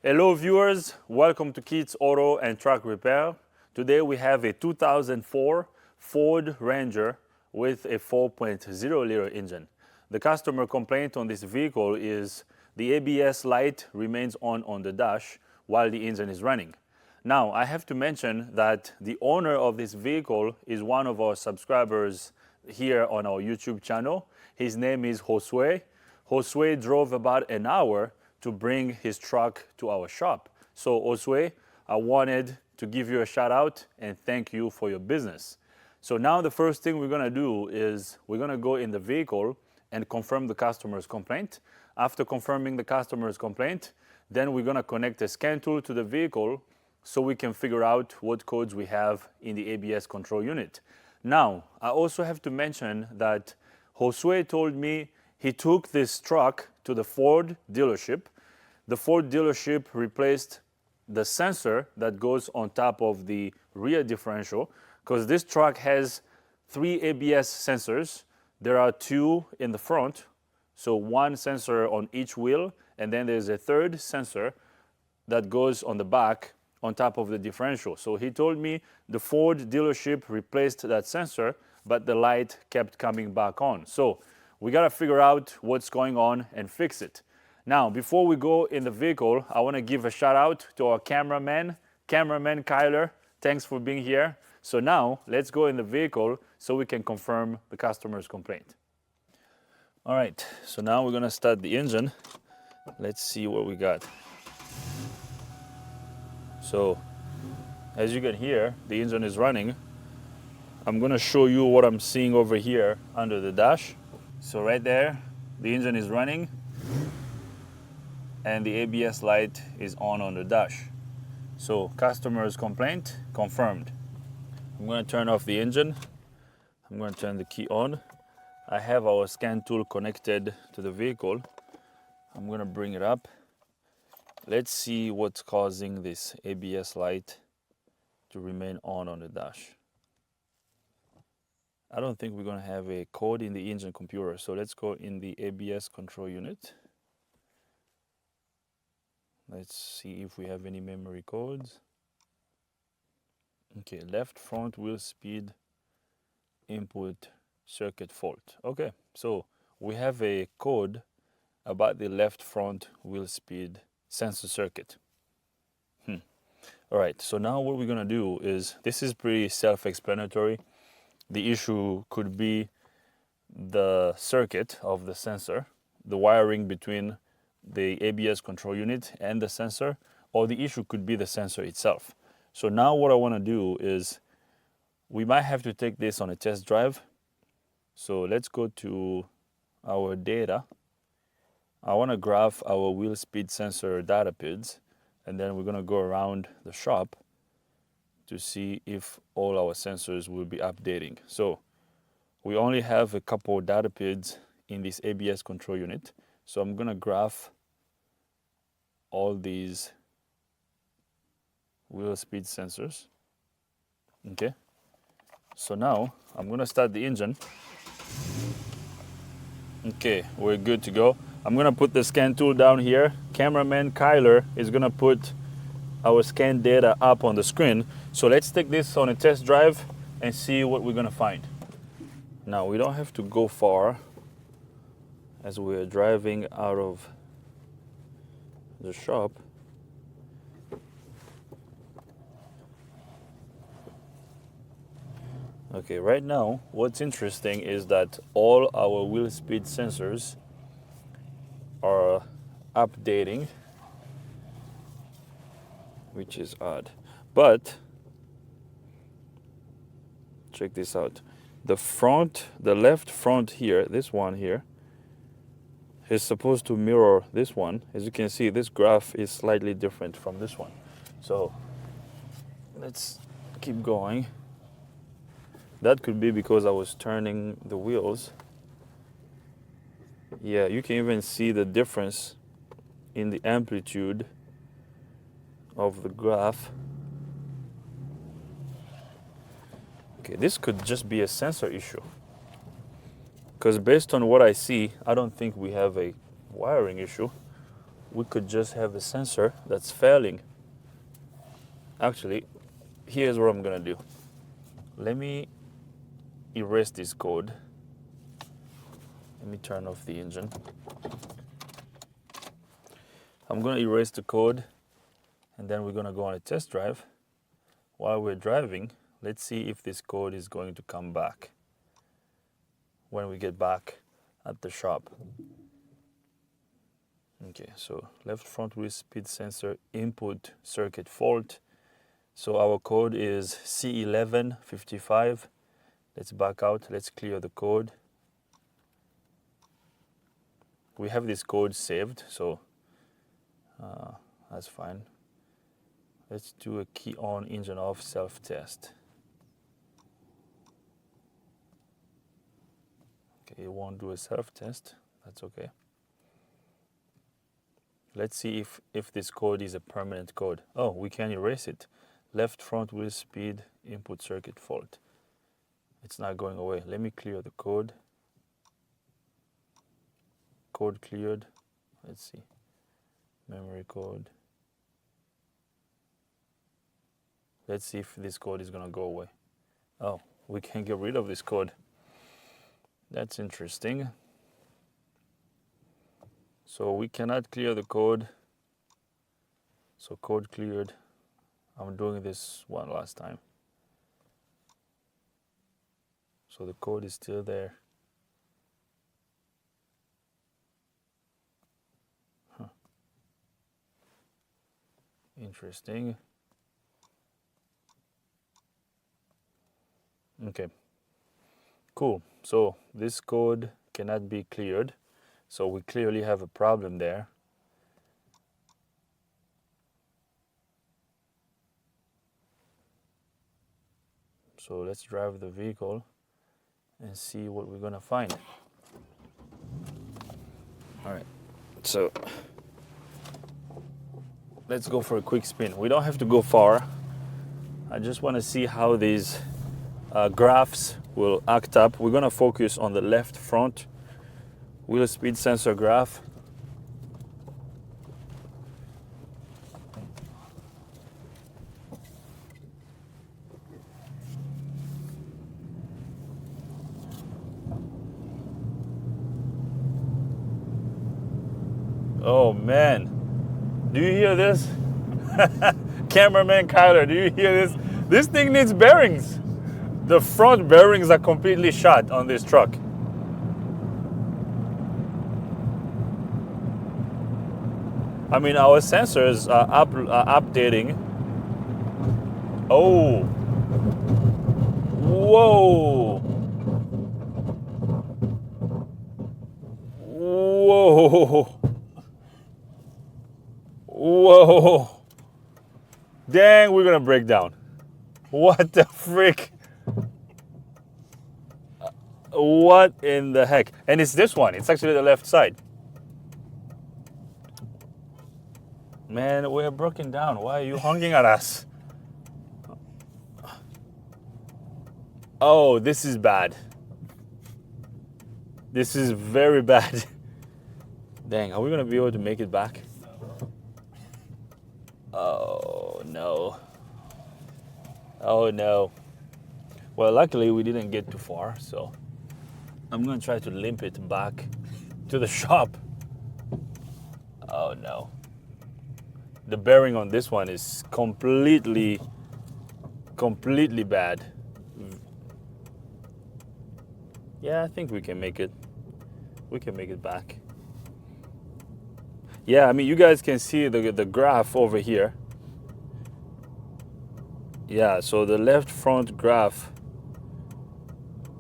Hello viewers, welcome to Keats Auto and Truck Repair. Today we have a 2004 Ford Ranger with a 4.0 liter engine. The customer complaint on this vehicle is the ABS light remains on the dash while the engine is running. Now I have to mention that the owner of this vehicle is one of our subscribers here on our YouTube channel. His name is Josue. Josue drove about an hour to bring his truck to our shop. So Josue, I wanted to give you a shout out and thank you for your business. So now the first thing we're gonna do is we're gonna go in the vehicle and confirm the customer's complaint. After confirming the customer's complaint, then we're gonna connect a scan tool to the vehicle so we can figure out what codes we have in the ABS control unit. Now, I also have to mention that Josue told me he took this truck to the Ford dealership. The Ford dealership replaced the sensor that goes on top of the rear differential because this truck has 3 ABS sensors. There are 2 in the front, so 1 sensor on each wheel, and then there's a 3rd sensor that goes on the back on top of the differential. So he told me the Ford dealership replaced that sensor, but the light kept coming back on. So we gotta figure out what's going on and fix it. Now, before we go in the vehicle, I wanna give a shout out to our cameraman Kyler. Thanks for being here. So now, let's go in the vehicle so we can confirm the customer's complaint. All right, so now we're gonna start the engine. Let's see what we got. So, as you can hear, the engine is running. I'm gonna show you what I'm seeing over here under the dash. So right there, the engine is running and the ABS light is on the dash. So customer's complaint confirmed. I'm gonna turn off the engine. I'm gonna turn the key on. I have our scan tool connected to the vehicle. I'm gonna bring it up. Let's see what's causing this ABS light to remain on the dash. I don't think we're gonna have a code in the engine computer, so let's go in the ABS control unit. Let's see if we have any memory codes. Okay, left front wheel speed input circuit fault. Okay, so we have a code about the left front wheel speed sensor circuit. All right, so now what we're gonna do is, this is pretty self-explanatory. The issue could be the circuit of the sensor, the wiring between the ABS control unit and the sensor, or the issue could be the sensor itself. So now what I want to do is, we might have to take this on a test drive. So let's go to our data. I want to graph our wheel speed sensor data PIDs, and then we're going to go around the shop to see if all our sensors will be updating. So we only have a couple data PIDs in this ABS control unit. So I'm gonna graph all these wheel speed sensors. Okay. So now I'm gonna start the engine. Okay, we're good to go. I'm gonna put the scan tool down here. Cameraman Kyler is gonna put our scan data up on the screen. So let's take this on a test drive and see what we're gonna find. Now we don't have to go far as we're driving out of the shop. Okay, right now what's interesting is that all our wheel speed sensors are updating, which is odd. But check this out. The left front here, this one here, is supposed to mirror this one. As you can see, this graph is slightly different from this one. So let's keep going. That could be because I was turning the wheels. Yeah, you can even see the difference in the amplitude of the graph. Okay, this could just be a sensor issue. Because based on what I see, I don't think we have a wiring issue. we could just have a sensor that's failing. Actually, here's what I'm gonna do. Let me erase this code. Let me turn off the engine. I'm gonna erase the code, and then we're gonna go on a test drive. While we're driving, let's see if this code is going to come back when we get back at the shop. Okay, so left front wheel speed sensor input circuit fault. So our code is C1155. Let's back out, let's clear the code. We have this code saved, so that's fine. Let's do a key on, engine off, self-test. Okay, it won't do a self-test, that's okay. Let's see if this code is a permanent code. Oh, we can erase it. Left front wheel speed input circuit fault. It's not going away. Let me clear the code. Code cleared. Let's see. Memory code. Let's see if this code is gonna go away. Oh, we can get rid of this code. That's interesting. So we cannot clear the code. So code cleared. I'm doing this one last time. So the code is still there. Huh. Interesting. Okay, cool. So this code cannot be cleared. So we clearly have a problem there. So let's drive the vehicle and see what we're gonna find. All right, so let's go for a quick spin. We don't have to go far. I just wanna see how these graphs will act up. We're gonna focus on the left front wheel speed sensor graph. Oh man, do you hear this? Cameraman Kyler, do you hear this? This thing needs bearings. The front bearings are completely shot on this truck. I mean, our sensors are updating. Oh, whoa, whoa, whoa. Dang, we're gonna break down. What the frick? What in the heck? And it's this one. It's actually the left side. Man, we're broken down. Why are you honking at us? Oh, this is bad. This is very bad. Dang, are we gonna be able to make it back? Oh no. Oh no. Well, luckily we didn't get too far, so I'm gonna try to limp it back to the shop. Oh no. The bearing on this one is completely bad. Yeah, I think we can make it. We can make it back. Yeah, I mean, you guys can see the graph over here. Yeah, so the left front graph,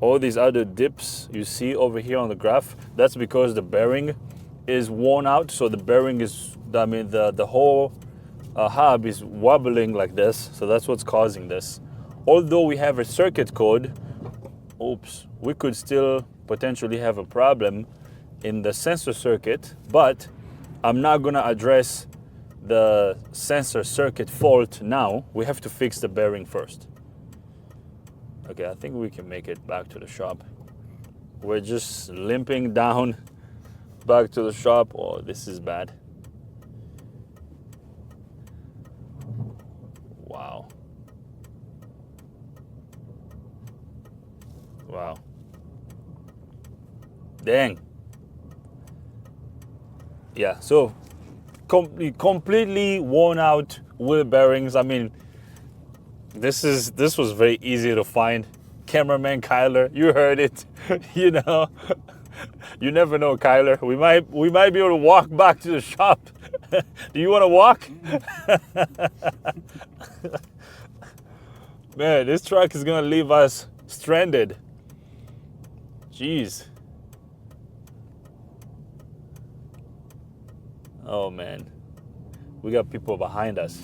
all these other dips you see over here on the graph, that's because the bearing is worn out. So the bearing is, I mean, the whole hub is wobbling like this. So that's what's causing this. Although we have a circuit code, oops, we could still potentially have a problem in the sensor circuit, but I'm not gonna address the sensor circuit fault now. We have to fix the bearing first. Okay, I think we can make it back to the shop. We're just limping down back to the shop. Oh, this is bad. Wow. Dang. Yeah, so completely worn out wheel bearings. I mean, this was very easy to find. Cameraman Kyler, you heard it. You know, you never know, Kyler. We might be able to walk back to the shop. Do you want to walk? Man, this truck is gonna leave us stranded. Jeez. Oh man, we got people behind us.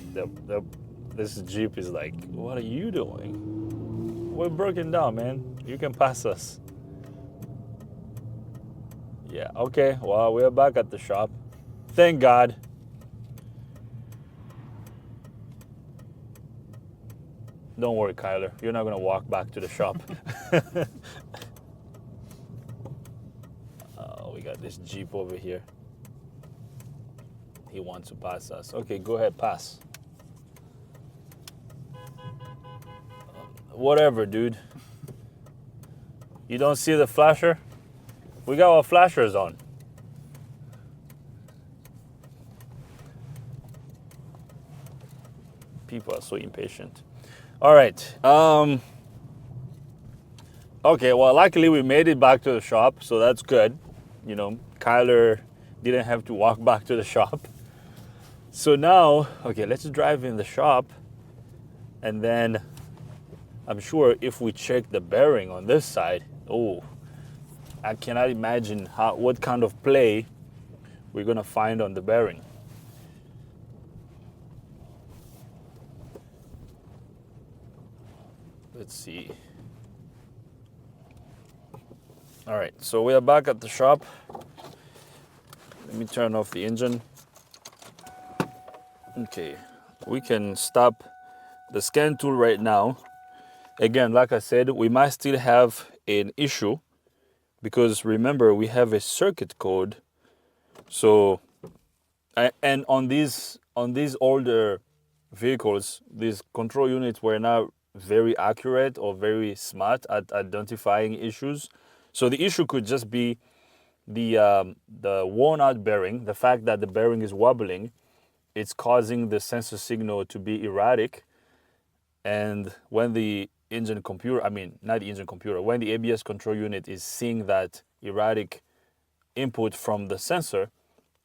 This Jeep is like, what are you doing? We're broken down, man. You can pass us. Yeah, okay, well, we're back at the shop. Thank God. Don't worry, Kyler. You're not gonna walk back to the shop. Oh, we got this Jeep over here. He wants to pass us. Okay, go ahead, pass. Whatever, dude. You don't see the flasher? We got our flashers on. People are so impatient. All right. Okay, well, luckily we made it back to the shop, so that's good. You know, Kyler didn't have to walk back to the shop. So now, okay, let's drive in the shop, and then I'm sure if we check the bearing on this side, oh, I cannot imagine what kind of play we're gonna find on the bearing. Let's see. All right, so we are back at the shop. Let me turn off the engine. Okay, we can stop the scan tool right now. Again, like I said, we might still have an issue because remember, we have a circuit code. So, and on these older vehicles, these control units were not very accurate or very smart at identifying issues. So the issue could just be the worn out bearing, the fact that the bearing is wobbling. It's causing the sensor signal to be erratic. And when the engine computer, not the engine computer, when the ABS control unit is seeing that erratic input from the sensor,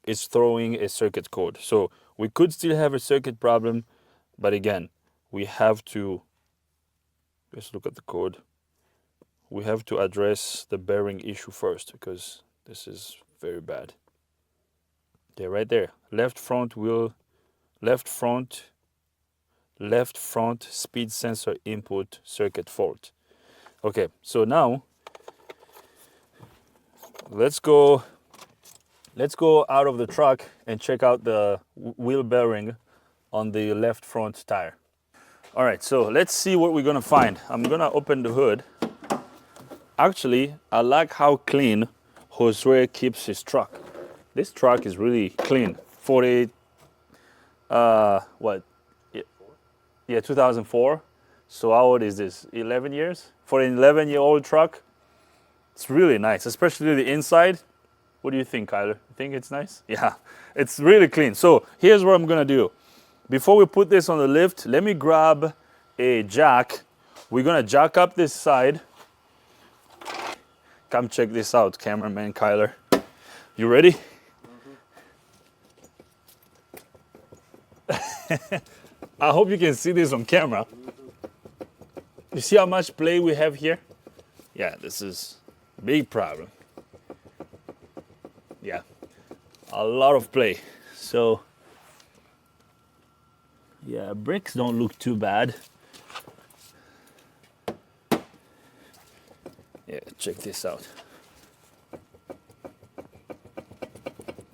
it's throwing a circuit code. So we could still have a circuit problem, but again, we have to, let's look at the code. We have to address the bearing issue first because this is very bad. Okay, right there. Left front speed sensor input circuit fault. Okay, so now let's go out of the truck and check out the wheel bearing on the left front tire. All right, so let's see what we're gonna find. I'm gonna open the hood. Actually, I like how clean Josue keeps his truck. This truck is really clean. 2004. So how old is this? 11 years? For an 11-year-old truck, it's really nice, especially the inside. What do you think, Kyler? You think it's nice? Yeah, it's really clean. So here's what I'm gonna do. Before we put this on the lift, let me grab a jack. We're gonna jack up this side. Come check this out, cameraman Kyler. You ready? I hope you can see this on camera. You see how much play we have here? Yeah, this is a big problem. Yeah, a lot of play. So, yeah, brakes don't look too bad. Yeah, check this out.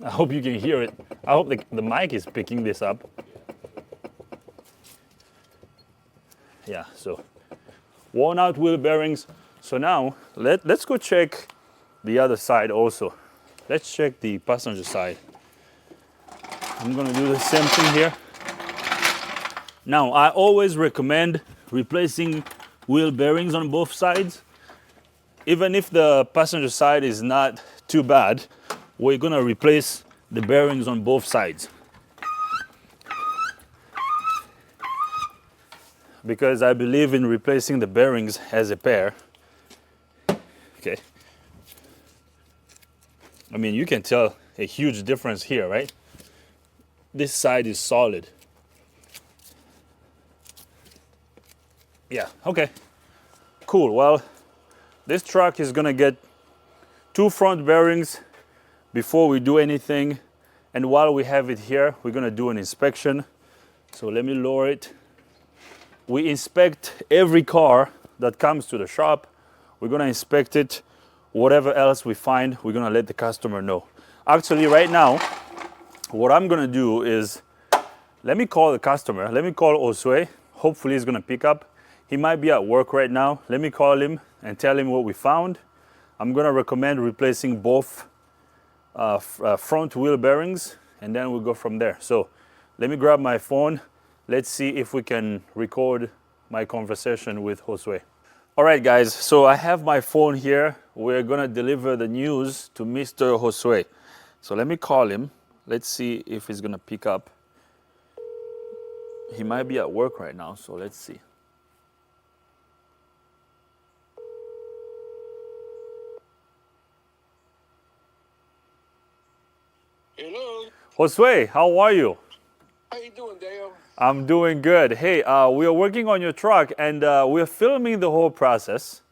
I hope you can hear it. I hope the mic is picking this up. Yeah, so worn out wheel bearings. So now let's go check the other side also. Let's check the passenger side. I'm gonna do the same thing here. Now, I always recommend replacing wheel bearings on both sides. even if the passenger side is not too bad, we're gonna replace the bearings on both sides. Because I believe in replacing the bearings as a pair. Okay. I mean, you can tell a huge difference here, right? This side is solid. Yeah, okay. Cool, well, this truck is gonna get 2 front bearings before we do anything. And while we have it here, we're gonna do an inspection. So let me lower it. We inspect every car that comes to the shop. We're gonna inspect it. Whatever else we find, we're gonna let the customer know. Actually, right now, what I'm gonna do is, let me call the customer. Let me call Josue. Hopefully he's gonna pick up. He might be at work right now. Let me call him and tell him what we found. I'm gonna recommend replacing both front wheel bearings, and then we'll go from there. So let me grab my phone. Let's see if we can record my conversation with Josue. All right, guys, so I have my phone here. We're gonna deliver the news to Mr. Josue. So let me call him. Let's see if he's gonna pick up. He might be at work right now, so let's see. Hello. Josue, how are you? How you doing, Dale? I'm doing good. Hey, we are working on your truck, and we're filming the whole process.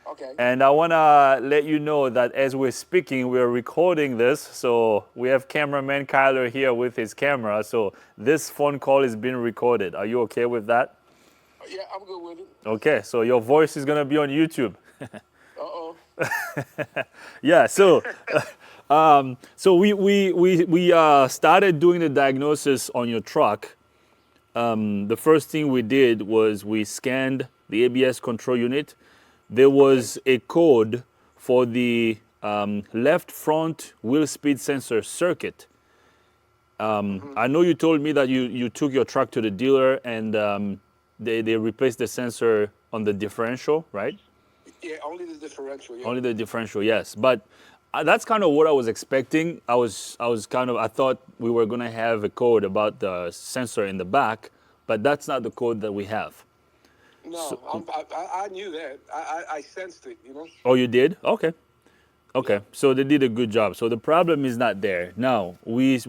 Okay. And I want to let you know that as we're speaking, we're recording this. So we have cameraman Kyler here with his camera. So this phone call is being recorded. Are you okay with that? Yeah, I'm good with it. Okay, so your voice is going to be on YouTube. Uh-oh. Yeah, so we started doing the diagnosis on your truck. The first thing we did was we scanned the ABS control unit. There was a code for the left front wheel speed sensor circuit. I know you told me that you took your truck to the dealer and they replaced the sensor on the differential, right? Yeah, only the differential. Yeah. Only the differential, yes. But that's kind of what I was expecting. I thought we were gonna have a code about the sensor in the back, but that's not the code that we have. No, I knew that. I sensed it, you know? Oh, you did? Okay. Okay. Yeah. So they did a good job. So the problem is not there. Now, we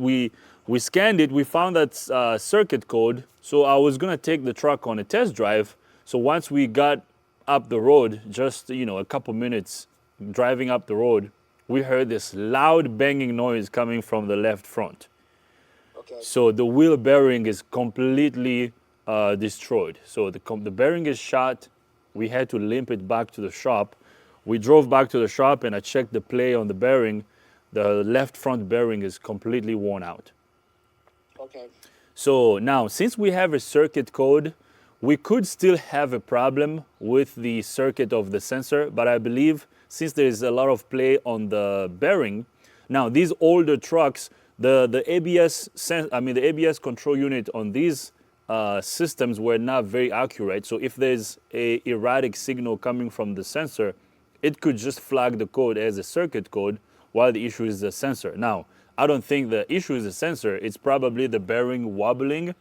scanned it. We found that circuit code. So I was going to take the truck on a test drive. So once we got up the road, just, a couple minutes driving up the road, we heard this loud banging noise coming from the left front. Okay. So the wheel bearing is completely destroyed. So the bearing is shot. We had to limp it back to the shop. We drove back to the shop and I checked the play on the bearing. The left front bearing is completely worn out. Okay. So now, since we have a circuit code, we could still have a problem with the circuit of the sensor, but I believe since there is a lot of play on the bearing, now these older trucks, the ABS control unit on these systems were not very accurate. So if there's a erratic signal coming from the sensor, it could just flag the code as a circuit code while the issue is the sensor. Now, I don't think the issue is the sensor. It's probably the bearing wobbling,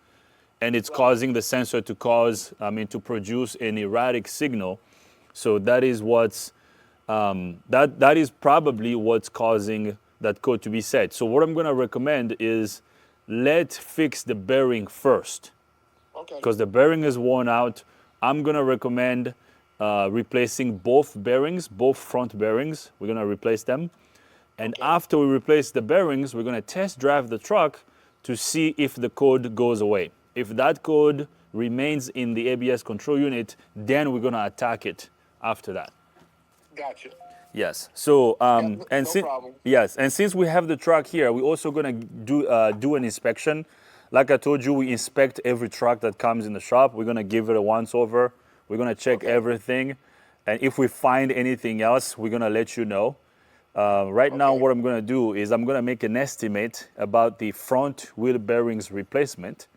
and it's causing the sensor to produce an erratic signal. So that is that is probably what's causing that code to be set. So what I'm going to recommend is let's fix the bearing first. Okay. Because the bearing is worn out. I'm going to recommend replacing both bearings, both front bearings. We're going to replace them. And after we replace the bearings, we're going to test drive the truck to see if the code goes away. If that code remains in the ABS control unit, then we're going to attack it after that. Gotcha. Yes. So no problem. yes, and since we have the truck here, we're also going to do an inspection. Like I told you, we inspect every truck that comes in the shop. We're going to give it a once over. We're going to check everything. And if we find anything else, we're going to let you know. Right now, what I'm going to do is I'm going to make an estimate about the front wheel bearings replacement.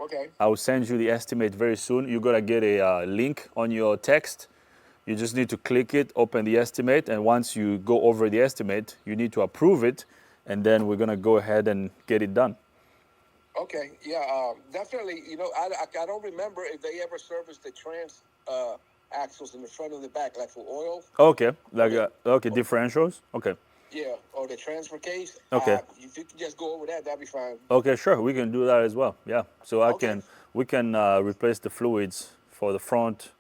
Okay. I will send you the estimate very soon. You're going to get a link on your text You just need to click it, open the estimate, and once you go over the estimate, you need to approve it, and then we're gonna go ahead and get it done. Okay, yeah, definitely. You know, I don't remember if they ever serviced the trans axles in the front and the back, like for oil. Okay, like okay, differentials. Okay. Yeah, or the transfer case. Okay. If you could just go over that, that'd be fine. Okay, sure, we can do that as well. Yeah. So Okay. we can replace the fluids for the front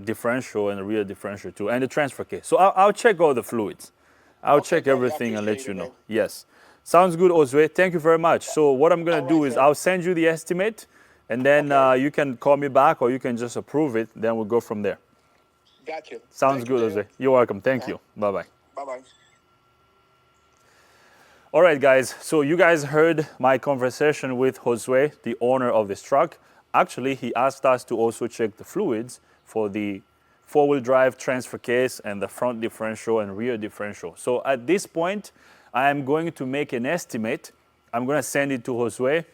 differential and the rear differential too, and the transfer case. So I'll check all the fluids. I'll Okay, check buddy, I everything and let appreciate you it, know. man. Yes. Sounds good, Josue. Thank you very much. So what I'm gonna All do right, is sir. I'll send you the estimate, and then Okay. you can call me back or you can just approve it. Then we'll go from there. Gotcha. Sounds Thank you, good, Dale. Josue. You're welcome. Thank you. Bye bye. Bye-bye. All right, guys. So you guys heard my conversation with Josue, the owner of this truck. Actually, he asked us to also check the fluids for the four-wheel drive transfer case and the front differential and rear differential. So at this point, I am going to make an estimate. I'm going to send it to Josue.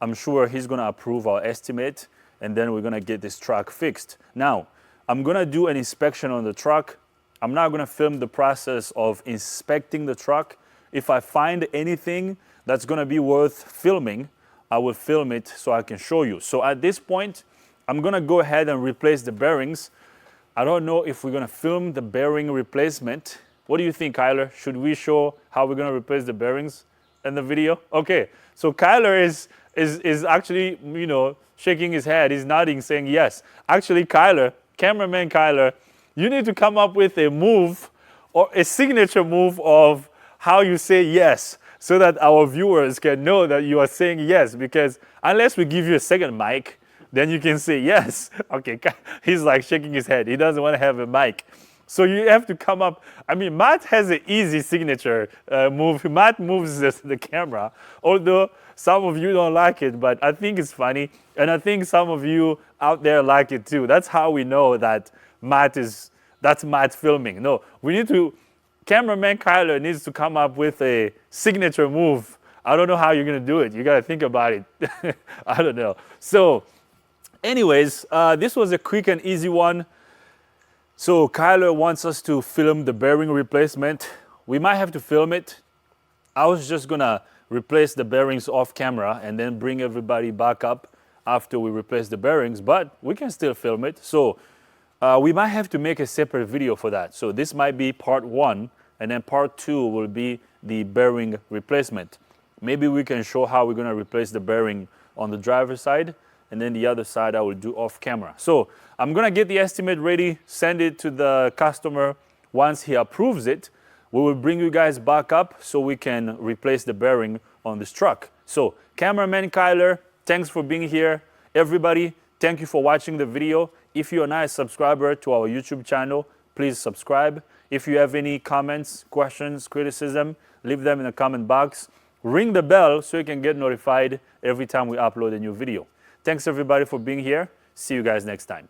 I'm sure he's going to approve our estimate, and then we're going to get this truck fixed. Now, I'm going to do an inspection on the truck. I'm not going to film the process of inspecting the truck. If I find anything that's going to be worth filming, I will film it so I can show you. So at this point, I'm going to go ahead and replace the bearings. I don't know if we're going to film the bearing replacement. What do you think, Kyler? Should we show how we're going to replace the bearings in the video? Okay, so Kyler is actually, you know, shaking his head. He's nodding, saying yes. Actually, Kyler, cameraman Kyler, you need to come up with a move or a signature move of how you say yes, so that our viewers can know that you are saying yes, because unless we give you a second mic, then you can say yes. Okay, he's like shaking his head. He doesn't want to have a mic. So you have to come up. I mean, Matt has an easy signature move. Matt moves the camera, although some of you don't like it, but I think it's funny. And I think some of you out there like it too. That's how we know that that's Matt filming. No, we need to, cameraman Kyler needs to come up with a signature move. I don't know how you're going to do it. You got to think about it. I don't know. So anyways, this was a quick and easy one. So Kyler wants us to film the bearing replacement. We might have to film it. I was just going to replace the bearings off camera and then bring everybody back up after we replace the bearings, but we can still film it. So we might have to make a separate video for that. So this might be part 1, and then part 2 will be the bearing replacement. Maybe we can show how we're going to replace the bearing on the driver's side, and then the other side I will do off camera. So I'm going to get the estimate ready, send it to the customer. Once he approves it, we will bring you guys back up so we can replace the bearing on this truck. So cameraman Kyler, thanks for being here. Everybody, thank you for watching the video. If you are not a subscriber to our YouTube channel, please subscribe. If you have any comments, questions, criticism, leave them in the comment box. Ring the bell so you can get notified every time we upload a new video. Thanks everybody for being here. See you guys next time.